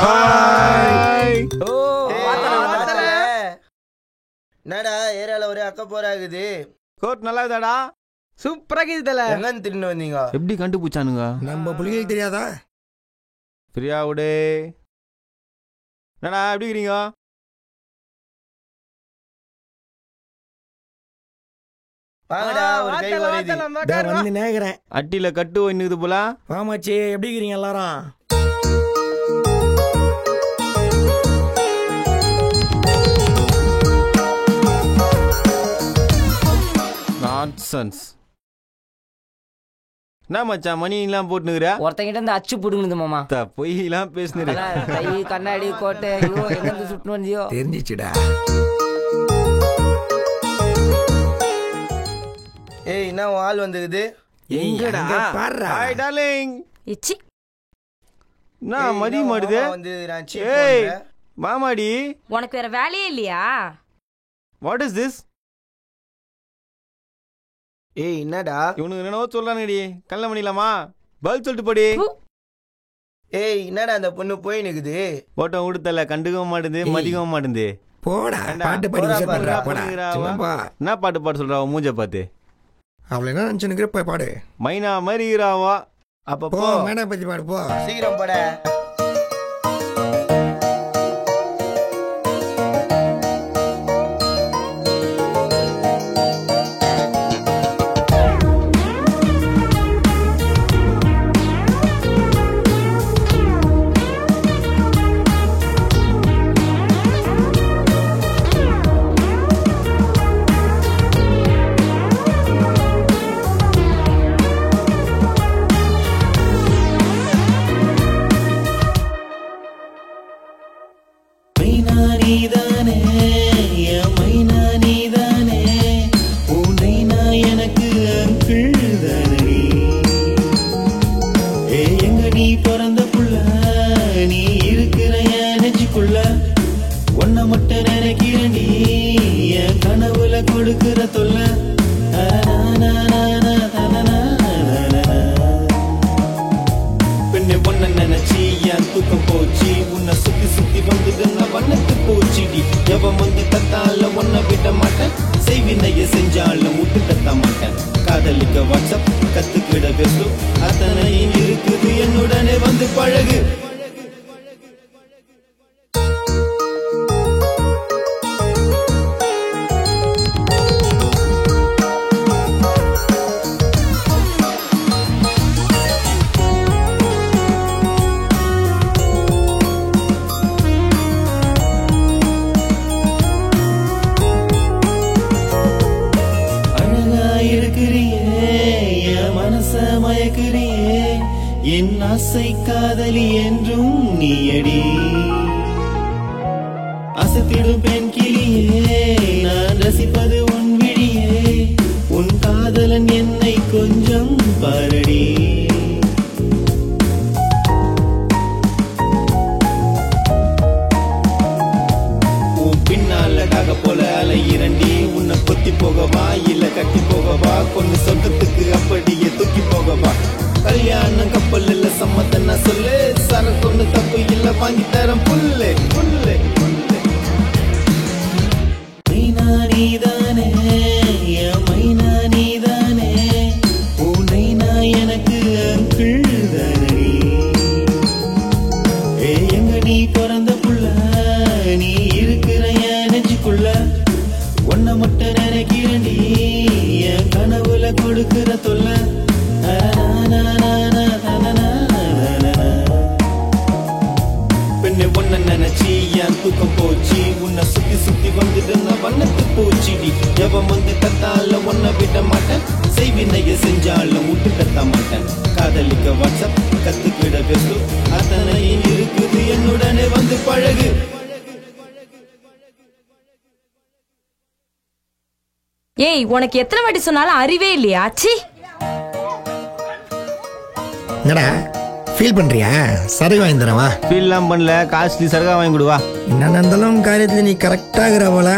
Hi. ஓ வாத்தல என்னடா ஏரியால ஒரே அக்க போறாகுது. கோட் நல்லா இருக்குதாடா? சூப்பரா இருக்குதுல. எங்க தின்னு வந்தீங்க? எப்படி கண்டுபிடிச்சானுங்க? நம்ம புள்ளிகளுக்கு தெரியாதா? ஃப்ரீயா விடு. என்னடா எப்படி இருக்கீங்க? வாங்கடா ஒரு கை வருது. வந்து நேக்கிறேன். அட்டில கட்டு ஒன்னுக்குது போல. வாமாச்சி எப்படி இருக்கிறீங்க எல்லாரும்? நான்சென்ஸ். என்ன மச்சான் மணி எல்லாம் போட்டுனுக்குற? ஒருத்தங்கிட்ட இருந்து அச்சு புடுங்குது மாமா. பொய் எல்லாம் பேசுனீரு. கை கண்ணாடி கோட்டை ஐயோ எங்க இருந்து சுட்டு வந்தியோ தெரிஞ்சிச்சுடா. ஏய் என்ன ஆள் வந்துக்குது? எங்கடா பாருடா. Hi darling. இச்சி நான் மதி மாடுது. வந்துறான். ஏய் மாமாடி. உனக்கு வேற வேலையே இல்லையா? What is this? ஏய் என்னடா? இவனுக்கு என்னவோ சொல்றானுடி. கல்ல பண்ணிடலாமா? பதில் சொல்லிட்டு போடி. ஏய் என்னடா அந்த பொண்ணு போய் நிக்குது? போட்டோ கொடுத்தல கண்டுக்கவும் மாட்டுது மதிக்கவும் மாட்டுது. போடா பாட்டு பாடி விஷயம் பண்றா போடா. சும்மா என்ன பாட்டு பாட சொல்றா மூஞ்ச பார்த்து? அவளை என்ன நினைச்சுன்னு போய் பாடு. மைனா மறிகிறாவா. அப்ப போ போ மேடா பத்தி பாடு போ. சீக்கிரம் போட. காதலிக்க வாட்ஸ்அப் கத்துக்கிட பேசும் அத்தனை இருக்குது என்னுடனே வந்து பழகு. என் ஆசை காதலி என்றும் நீயடி அசத்திடும் பெண் கிளியே நான் ரசிப்பது உன் விழியே உன் காதலன் என்னை கொஞ்சம் பாரடி. உன் பின்னாலடாக போல அலை இரண்டி உன்னை கொத்தி போகவா இல்ல கட்டி போகவா கொண்டு சொர்க்கத்துக்கு அப்படியே தூக்கி போகவா. கல்யாணம் கப்பல் இல்ல சம்மத்தன்னா சொல்லு சரக்கு தப்பு இல்ல வாங்கி தரம் புல்லு புல்லு புல்லு. மைனா நீதானே மைனா நீதானே உன்னை நான் எனக்கு அங்கிள் தானடி. எங்க நீ பிறந்த புள்ள நீ இருக்கிற என் நெஞ்சுக்குள்ள ஒன்ன மட்டும் நினைக்கிறேன்டி என் கனவுல கொடுக்கிற தொல்ல. பெண்ணை ஒன்ன நினைச்சி என் தூக்கம் போச்சு உன்னை சுத்தி சுத்தி வந்துட்டு நான் வண்ணத்து போச்சுடி. எவன் வந்து கத்தால ஒன்ன விட மாட்டேன் செய்வினைய செஞ்சாலும் விட்டு கத்த மாட்டேன். காதலிக்க வாட்ஸ்அப் கத்துக்கிட பேசும் அத்தனை இருக்குது என்னுடனே வந்து பழகு. ஏய் உனக்கு எத்தனை வாட்டி சொன்னாலும் அறிவே இல்லையா? சி என்னடா ஃபீல் பண்றியா? சரக்கு வாங்கி தரவா? ஃபீல்லாம் பண்ணல. காஸ்ட்லி சரகா வாங்கி கொடுவா. என்ன இருந்தாலும் காரியத்துல நீ கரெக்டா இருக்கிற போல.